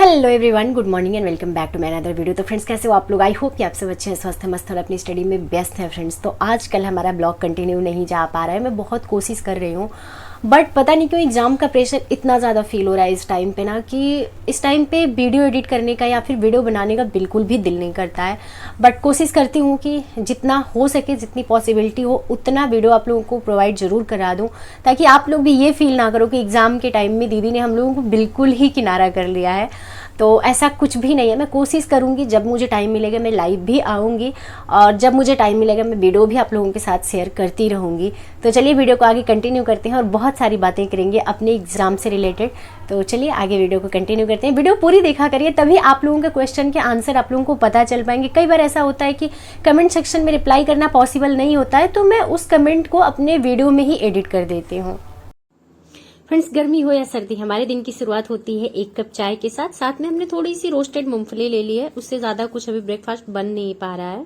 Hello everyone, good morning and welcome back to my another video. तो friends, कैसे हो आप लोग? आई होप कि आप सब अच्छे हैं, स्वस्थ हैं, मस्त और अपनी स्टडी में व्यस्त हैं फ्रेंड्स। तो आजकल हमारा ब्लॉग कंटिन्यू नहीं जा पा रहा है। मैं बहुत कोशिश कर रही हूँ, बट पता नहीं क्यों एग्जाम का प्रेशर इतना ज़्यादा फील हो रहा है इस टाइम पे ना, कि इस टाइम पे वीडियो एडिट करने का या फिर वीडियो बनाने का बिल्कुल भी दिल नहीं करता है। बट कोशिश करती हूँ कि जितना हो सके, जितनी पॉसिबिलिटी हो उतना वीडियो आप लोगों को प्रोवाइड ज़रूर करा दूँ, ताकि आप लोग भी ये फील ना करो कि एग्ज़ाम के टाइम में दीदी ने हम लोगों को बिल्कुल ही किनारा कर लिया है। तो ऐसा कुछ भी नहीं है। मैं कोशिश करूँगी, जब मुझे टाइम मिलेगा मैं लाइव भी आऊँगी, और जब मुझे टाइम मिलेगा मैं वीडियो भी आप लोगों के साथ शेयर करती रहूँगी। तो चलिए वीडियो को आगे कंटिन्यू करते हैं और बहुत सारी बातें करेंगे अपने एग्ज़ाम से रिलेटेड। तो चलिए आगे वीडियो को कंटिन्यू करते हैं। वीडियो पूरी देखा करिए, तभी आप लोगों के क्वेश्चन के आंसर आप लोगों को पता चल पाएंगे। कई बार ऐसा होता है कि कमेंट सेक्शन में रिप्लाई करना पॉसिबल नहीं होता है, तो मैं उस कमेंट को अपने वीडियो में ही एडिट कर देती हूँ। फ्रेंड्स, गर्मी हो या सर्दी, हमारे दिन की शुरुआत होती है एक कप चाय के साथ। साथ में हमने थोड़ी सी रोस्टेड मूंगफली ले ली है, उससे ज्यादा कुछ अभी ब्रेकफास्ट बन नहीं पा रहा है।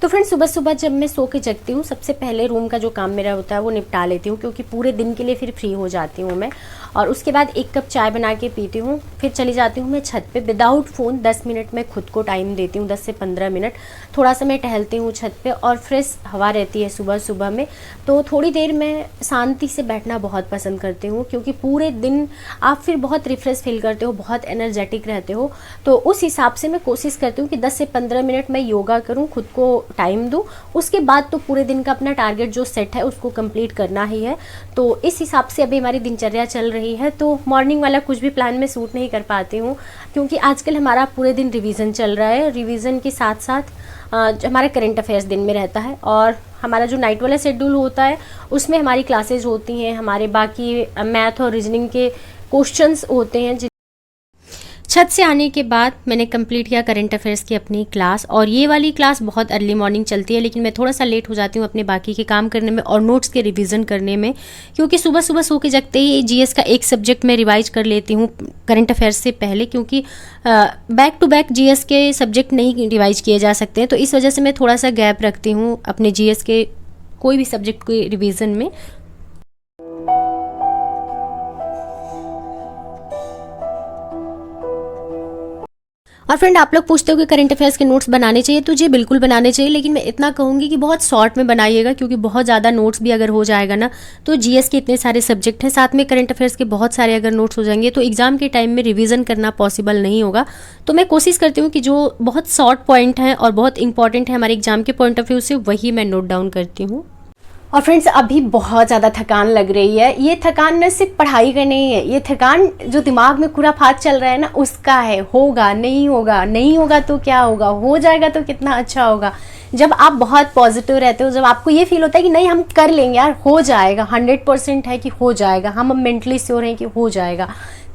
तो फ्रेंड्स, सुबह सुबह जब मैं सो के जगती हूँ, सबसे पहले रूम का जो काम मेरा होता है वो निपटा लेती हूँ, क्योंकि पूरे दिन के लिए फिर फ्री हो जाती हूँ मैं। और उसके बाद एक कप चाय बना के पीती हूँ, फिर चली जाती हूँ मैं छत पे विदाउट फ़ोन। 10 मिनट मैं खुद को टाइम देती हूँ, 10 से 15 मिनट। थोड़ा सा मैं टहलती हूँ छत पे, और फ्रेश हवा रहती है सुबह सुबह में, तो थोड़ी देर मैं शांति से बैठना बहुत पसंद करती हूँ, क्योंकि पूरे दिन आप फिर बहुत रिफ्रेश फील करते हो, बहुत एनर्जेटिक रहते हो। तो उस हिसाब से मैं कोशिश करती हूँ कि 10 से 15 मिनट मैं योगा करूँ, खुद को टाइम दूँ। उसके बाद तो पूरे दिन का अपना टारगेट जो सेट है उसको कंप्लीट करना ही है। तो इस हिसाब से अभी हमारी दिनचर्या चल रही है। तो मॉर्निंग वाला कुछ भी प्लान में सूट नहीं कर पाती हूँ, क्योंकि आजकल हमारा पूरे दिन रिवीजन चल रहा है। रिवीजन के साथ साथ हमारा करंट अफेयर्स दिन में रहता है, और हमारा जो नाइट वाला शेड्यूल होता है उसमें हमारी क्लासेज होती हैं, हमारे बाकी मैथ और रीजनिंग के क्वेश्चंस होते हैं। छत से आने के बाद मैंने कंप्लीट किया करंट अफेयर्स की अपनी क्लास, और ये वाली क्लास बहुत अर्ली मॉर्निंग चलती है, लेकिन मैं थोड़ा सा लेट हो जाती हूँ अपने बाकी के काम करने में और नोट्स के रिवीजन करने में, क्योंकि सुबह सुबह सो के जगते ही जीएस का एक सब्जेक्ट मैं रिवाइज कर लेती हूँ करंट अफेयर्स से पहले, क्योंकि बैक टू बैक जीएस के सब्जेक्ट नहीं रिवाइज किए जा सकते हैं। तो इस वजह से मैं थोड़ा सा गैप रखती हूँ अपने जीएस के कोई भी सब्जेक्ट के रिविज़न में। और फ्रेंड, आप लोग पूछते हो कि करंट अफेयर्स के नोट्स बनाने चाहिए, तो जी बिल्कुल बनाने चाहिए, लेकिन मैं इतना कहूँगी कि बहुत शॉर्ट में बनाइएगा, क्योंकि बहुत ज़्यादा नोट्स भी अगर हो जाएगा ना, तो जीएस के इतने सारे सब्जेक्ट हैं, साथ में करंट अफेयर्स के बहुत सारे अगर नोट्स हो जाएंगे तो एग्जाम के टाइम में रिवीजन करना पॉसिबल नहीं होगा। तो मैं कोशिश करती हूँ कि जो बहुत शॉर्ट पॉइंट हैं और बहुत इंपॉर्टेंट है हमारे एग्जाम के पॉइंट ऑफ व्यू से, वही मैं नोट डाउन करती हूँ। और फ्रेंड्स, अभी बहुत ज़्यादा थकान लग रही है। ये थकान न सिर्फ पढ़ाई का नहीं है, ये थकान जो दिमाग में खुराफात चल रहा है ना, उसका है। होगा नहीं होगा, नहीं होगा तो क्या होगा, हो जाएगा तो कितना अच्छा होगा। जब आप बहुत पॉजिटिव रहते हो, जब आपको ये फील होता है कि नहीं हम कर लेंगे यार, हो जाएगा, 100% है कि हो जाएगा, हम मेंटली श्योर हैं कि हो जाएगा,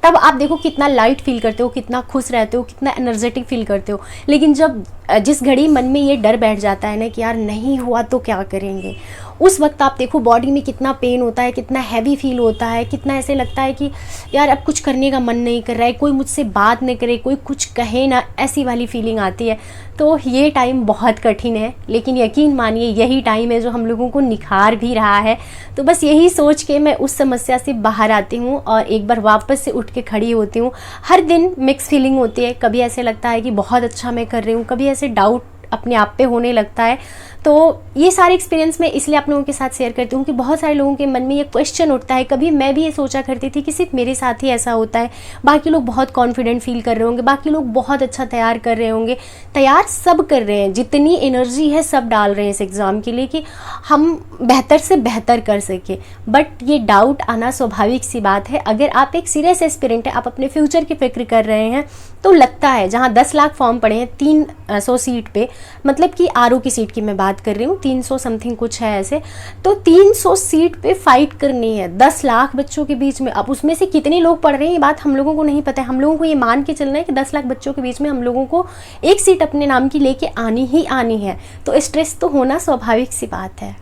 तब आप देखो कितना लाइट फील करते हो, कितना खुश रहते हो, कितना एनर्जेटिक फील करते हो। लेकिन जब जिस घड़ी मन में ये डर बैठ जाता है ना कि यार नहीं हुआ तो क्या करेंगे, उस वक्त आप देखो बॉडी में कितना पेन होता है, कितना हैवी फील होता है, कितना ऐसे लगता है कि यार अब कुछ करने का मन नहीं कर रहा है, कोई मुझसे बात नहीं करे, कोई कुछ कहे ना, ऐसी वाली फीलिंग आती है। तो ये टाइम बहुत कठिन है, लेकिन यकीन मानिए यही टाइम है जो हम लोगों को निखार भी रहा है। तो बस यही सोच के मैं उस समस्या से बाहर आती हूँ और एक बार वापस से उठ के खड़ी होती हूँ। हर दिन मिक्स फीलिंग होती है, कभी ऐसे लगता है कि बहुत अच्छा मैं कर रही हूँ, कभी ऐसे डाउट अपने आप पे होने लगता है। तो ये सारे एक्सपीरियंस मैं इसलिए आप लोगों के साथ शेयर करती हूँ कि बहुत सारे लोगों के मन में ये क्वेश्चन उठता है। कभी मैं भी ये सोचा करती थी कि सिर्फ मेरे साथ ही ऐसा होता है, बाकी लोग बहुत कॉन्फिडेंट फील कर रहे होंगे, बाकी लोग बहुत अच्छा तैयार कर रहे होंगे। तैयार सब कर रहे हैं, जितनी एनर्जी है सब डाल रहे हैं इस एग्ज़ाम के लिए कि हम बेहतर से बेहतर कर सके। बट ये डाउट आना स्वाभाविक सी बात है। अगर आप एक सीरियस एस्पिरेंट है, आप अपने फ्यूचर की फिक्र कर रहे हैं, तो लगता है जहाँ 10 लाख फॉर्म पड़े हैं 300 सीट पे, मतलब कि आरओ की सीट की मैं बात कर रही हूँ, 300 समथिंग कुछ है ऐसे, तो 300 सीट पे फाइट करनी है 10 लाख बच्चों के बीच में। अब उसमें से कितने लोग पढ़ रहे हैं ये बात हम लोगों को नहीं पता है। हम लोगों को ये मान के चलना है कि 10 लाख बच्चों के बीच में हम लोगों को एक सीट अपने नाम की लेके आनी ही आनी है। तो स्ट्रेस तो होना स्वाभाविक सी बात है।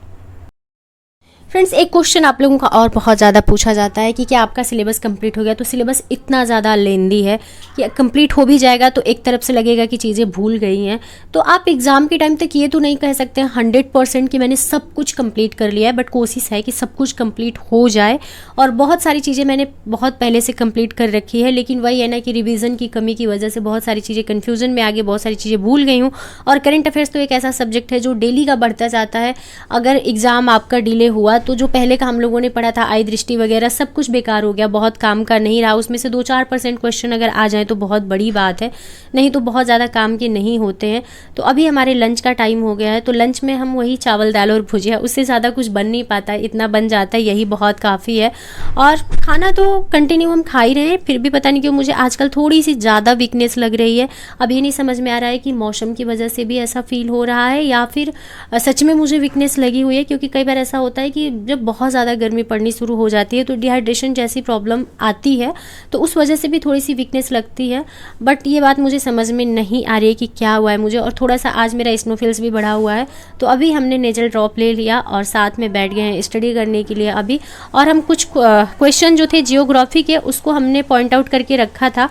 फ्रेंड्स, एक क्वेश्चन आप लोगों का और बहुत ज़्यादा पूछा जाता है कि क्या आपका सिलेबस कंप्लीट हो गया। तो सिलेबस इतना ज़्यादा लेंदी है कि कंप्लीट हो भी जाएगा तो एक तरफ से लगेगा कि चीज़ें भूल गई हैं। तो आप एग्ज़ाम के टाइम तक ये तो नहीं कह सकते 100% कि मैंने सब कुछ कंप्लीट कर लिया है, बट कोशिश है कि सब कुछ कंप्लीट हो जाए। और बहुत सारी चीज़ें मैंने बहुत पहले से कंप्लीट कर रखी है, लेकिन वही है ना कि रिविज़न की कमी की वजह से बहुत सारी चीज़ें कन्फ्यूज़न में आगे, बहुत सारी चीज़ें भूल गई हूँ। और करंट अफेयर्स तो एक ऐसा सब्जेक्ट है जो डेली का बढ़ता जाता है। अगर एग्ज़ाम आपका डिले हुआ तो जो पहले का हम लोगों ने पढ़ा था आई दृष्टि वगैरह सब कुछ बेकार हो गया, बहुत काम का नहीं रहा। उसमें से 2-4% क्वेश्चन अगर आ जाए तो बहुत बड़ी बात है, नहीं तो बहुत ज़्यादा काम के नहीं होते हैं। तो अभी हमारे लंच का टाइम हो गया है, तो लंच में हम वही चावल दाल और भुजिया, उससे ज़्यादा कुछ बन नहीं पाता, इतना बन जाता है, यही बहुत काफ़ी है। और खाना तो कंटिन्यू हम खा ही रहे हैं, फिर भी पता नहीं क्यों मुझे आजकल थोड़ी सी ज़्यादा वीकनेस लग रही है। अब ये नहीं समझ में आ रहा है कि मौसम की वजह से भी ऐसा फील हो रहा है या फिर सच में मुझे वीकनेस लगी हुई है। क्योंकि कई बार ऐसा होता है कि जब बहुत ज़्यादा गर्मी पड़नी शुरू हो जाती है तो डिहाइड्रेशन जैसी प्रॉब्लम आती है, तो उस वजह से भी थोड़ी सी वीकनेस लगती है। बट ये बात मुझे समझ में नहीं आ रही है कि क्या हुआ है मुझे। और थोड़ा सा आज मेरा स्नोफिल्स भी बढ़ा हुआ है, तो अभी हमने नेजल ड्रॉप ले लिया और साथ में बैठ गए हैं स्टडी करने के लिए अभी। और हम कुछ क्वेश्चन जो थे जियोग्राफी के उसको हमने पॉइंट आउट करके रखा था,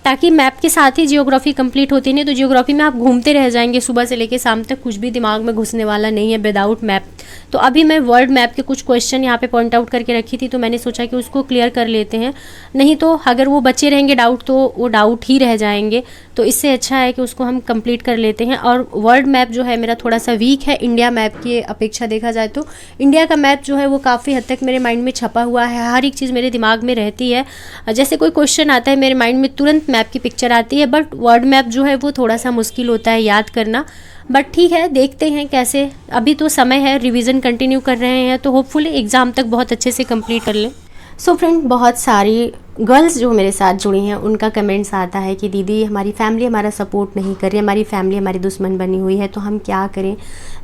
ताकि मैप के साथ ही जियोग्राफी कंप्लीट होती नहीं तो जियोग्राफी में आप घूमते रह जाएंगे सुबह से लेकर शाम तक, कुछ भी दिमाग में घुसने वाला नहीं है विदाउट मैप। तो अभी मैं वर्ल्ड मैप के कुछ क्वेश्चन यहाँ पे पॉइंट आउट करके रखी थी, तो मैंने सोचा कि उसको क्लियर कर लेते हैं, नहीं तो अगर वो बचे रहेंगे डाउट तो वो डाउट ही रह जाएंगे। तो इससे अच्छा है कि उसको हम कंप्लीट कर लेते हैं। और वर्ल्ड मैप जो है मेरा थोड़ा सा वीक है इंडिया मैप की अपेक्षा देखा जाए तो। इंडिया का मैप जो है वो काफ़ी हद तक मेरे माइंड में छपा हुआ है, हर एक चीज़ मेरे दिमाग में रहती है। जैसे कोई क्वेश्चन आता है मेरे माइंड में तुरंत मैप की पिक्चर आती है, बट वर्ल्ड मैप जो है वो थोड़ा सा मुश्किल होता है याद करना। बट ठीक है, देखते हैं कैसे, अभी तो समय है, रिवीजन कंटिन्यू कर रहे हैं, तो होपफुली एग्ज़ाम तक बहुत अच्छे से कंप्लीट कर लें। सो फ्रेंड, बहुत सारी गर्ल्स जो मेरे साथ जुड़ी हैं उनका कमेंट्स आता है कि दीदी हमारी फैमिली हमारा सपोर्ट नहीं कर रही, हमारी फैमिली हमारी दुश्मन बनी हुई है, तो हम क्या करें।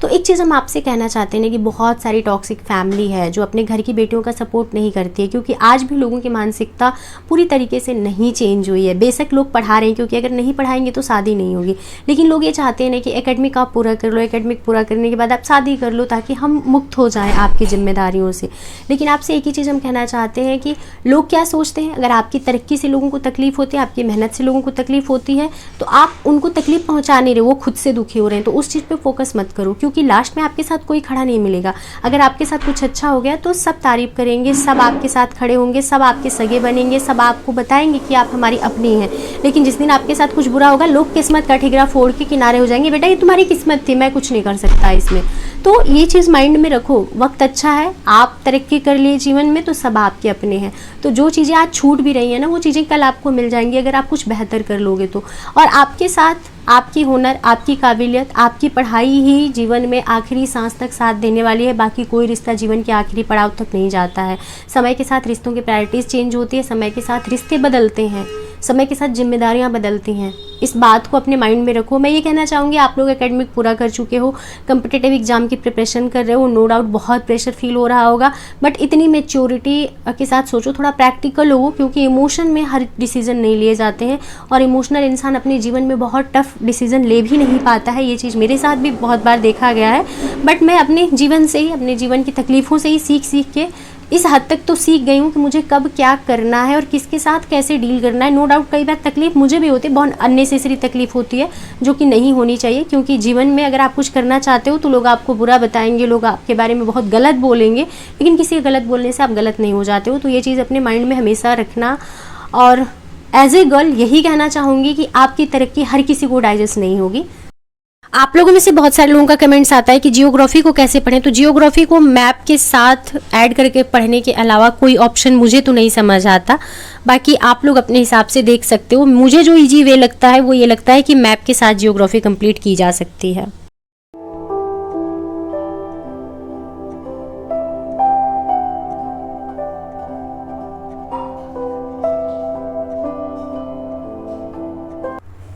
तो एक चीज़ हम आपसे कहना चाहते हैं कि बहुत सारी टॉक्सिक फैमिली है जो अपने घर की बेटियों का सपोर्ट नहीं करती है, क्योंकि आज भी लोगों की मानसिकता पूरी तरीके से नहीं चेंज हुई है। बेशक लोग पढ़ा रहे हैं, क्योंकि अगर नहीं पढ़ाएंगे तो शादी नहीं होगी, लेकिन लोग ये चाहते हैं कि एकेडमिक आप पूरा कर लो, एकेडमिक पूरा करने के बाद आप शादी कर लो ताकि हम मुक्त हो जाएं आपकी जिम्मेदारियों से। लेकिन आपसे एक ही चीज़ हम कहना चाहते हैं कि लोग क्या सोचते हैं, अगर आपकी तरक्की से लोगों को तकलीफ होती है, आपकी मेहनत से लोगों को तकलीफ होती है, तो आप उनको तकलीफ पहुंचा नहीं रहे, वो खुद से दुखी हो रहे हैं, तो उस चीज़ पे फोकस मत करो, क्योंकि लास्ट में आपके साथ कोई खड़ा नहीं मिलेगा। अगर आपके साथ कुछ अच्छा हो गया तो सब तारीफ करेंगे, सब आपके साथ खड़े होंगे, सब आपके सगे बनेंगे, सब आपको बताएंगे कि आप हमारी अपनी हैं। लेकिन जिस दिन आपके साथ कुछ बुरा होगा, लोग किस्मत का ठिकरा फोड़ के किनारे हो जाएंगे, बेटा ये तुम्हारी किस्मत थी, मैं कुछ नहीं कर सकता इसमें। तो ये चीज़ माइंड में रखो, वक्त अच्छा है, आप तरक्की कर लिए जीवन में तो सब आपके अपने हैं। तो जो चीज़ें आज छूट भी रही हैं ना, वो चीज़ें कल आपको मिल जाएंगी अगर आप कुछ बेहतर कर लोगे तो। और आपके साथ आपकी हुनर, आपकी काबिलियत, आपकी पढ़ाई ही जीवन में आखिरी सांस तक साथ देने वाली है। बाकी कोई रिश्ता जीवन के आखिरी पड़ाव तक नहीं जाता है। समय के साथ रिश्तों की प्रायोरिटीज़ चेंज होती है, समय के साथ रिश्ते बदलते हैं, समय के साथ जिम्मेदारियां बदलती हैं। इस बात को अपने माइंड में रखो। मैं ये कहना चाहूँगी, आप लोग एकेडमिक पूरा कर चुके हो, कम्पिटिटिव एग्जाम की प्रिपरेशन कर रहे हो, नो डाउट बहुत प्रेशर फील हो रहा होगा, बट इतनी मेच्योरिटी के साथ सोचो, थोड़ा प्रैक्टिकल हो, क्योंकि इमोशन में हर डिसीजन नहीं लिए जाते हैं और इमोशनल इंसान अपने जीवन में बहुत टफ डिसीजन ले भी नहीं पाता है। ये चीज़ मेरे साथ भी बहुत बार देखा गया है, बट मैं अपने जीवन से ही, अपने जीवन की तकलीफ़ों से ही सीख के इस हद तक तो सीख गई हूँ कि मुझे कब क्या करना है और किसके साथ कैसे डील करना है। नो डाउट कई बार तकलीफ मुझे भी होती है, बहुत अननेसेसरी तकलीफ होती है जो कि नहीं होनी चाहिए, क्योंकि जीवन में अगर आप कुछ करना चाहते हो तो लोग आपको बुरा बताएंगे, लोग आपके बारे में बहुत गलत बोलेंगे, लेकिन किसी के गलत बोलने से आप गलत नहीं हो जाते हो। तो ये चीज़ अपने माइंड में हमेशा रखना। और एज ए गर्ल यही कहना चाहूँगी कि आपकी तरक्की हर किसी को डाइजेस्ट नहीं होगी। आप लोगों में से बहुत सारे लोगों का कमेंट्स आता है कि जियोग्राफी को कैसे पढ़ें, तो जियोग्राफी को मैप के साथ ऐड करके पढ़ने के अलावा कोई ऑप्शन मुझे तो नहीं समझ आता। बाकी आप लोग अपने हिसाब से देख सकते हो। मुझे जो इजी वे लगता है वो ये लगता है कि मैप के साथ जियोग्राफी कंप्लीट की जा सकती है।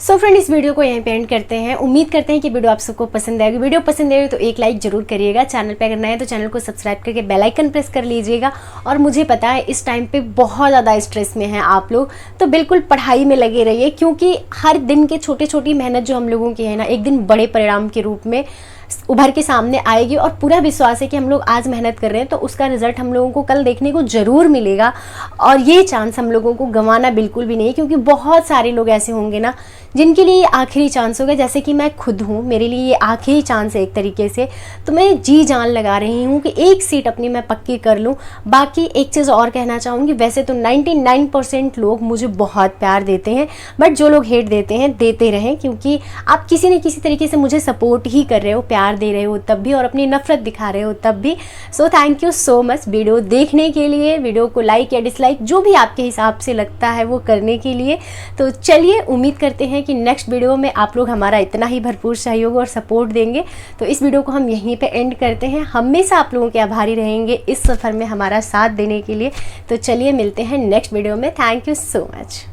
सो फ्रेंड, इस वीडियो को यहीं पे एंड करते हैं। उम्मीद करते हैं कि वीडियो आप सबको पसंद आएगी। वीडियो पसंद आएगी तो एक लाइक जरूर करिएगा। चैनल पे अगर नए हैं तो चैनल को सब्सक्राइब करके बेल आइकन प्रेस कर लीजिएगा। और मुझे पता है इस टाइम पे बहुत ज़्यादा स्ट्रेस में हैं आप लोग, तो बिल्कुल पढ़ाई में लगे रहिए, क्योंकि हर दिन के छोटी छोटी मेहनत जो हम लोगों की है ना, एक दिन बड़े परिणाम के रूप में उभर के सामने आएगी और पूरा विश्वास है कि हम लोग आज मेहनत कर रहे हैं तो उसका रिजल्ट हम लोगों को कल देखने को ज़रूर मिलेगा। और ये चांस हम लोगों को गंवाना बिल्कुल भी नहीं, क्योंकि बहुत सारे लोग ऐसे होंगे ना जिनके लिए ये आखिरी चांस होगा, जैसे कि मैं खुद हूँ, मेरे लिए ये आखिरी चांस है एक तरीके से। तो मैं जी जान लगा रही हूँ कि एक सीट अपनी मैं पक्की कर लूँ। बाकी एक चीज़ और कहना चाहूँगी, वैसे तो 99% लोग मुझे बहुत प्यार देते हैं, बट जो लोग हेट देते हैं देते रहें, क्योंकि आप किसी न किसी तरीके से मुझे सपोर्ट ही कर रहे हो, प्यार दे रहे हो तब भी और अपनी नफरत दिखा रहे हो तब भी। So thank you so much video देखने के लिए, वीडियो को लाइक या डिसलाइक जो भी आपके हिसाब से लगता है वो करने के लिए। तो चलिए, उम्मीद करते हैं कि नेक्स्ट वीडियो में आप लोग हमारा इतना ही भरपूर सहयोग और सपोर्ट देंगे। तो इस वीडियो को हम यहीं पे एंड करते हैं। हमेशा आप लोगों के आभारी रहेंगे इस सफ़र में हमारा साथ देने के लिए। तो चलिए मिलते हैं नेक्स्ट वीडियो में। Thank you so much.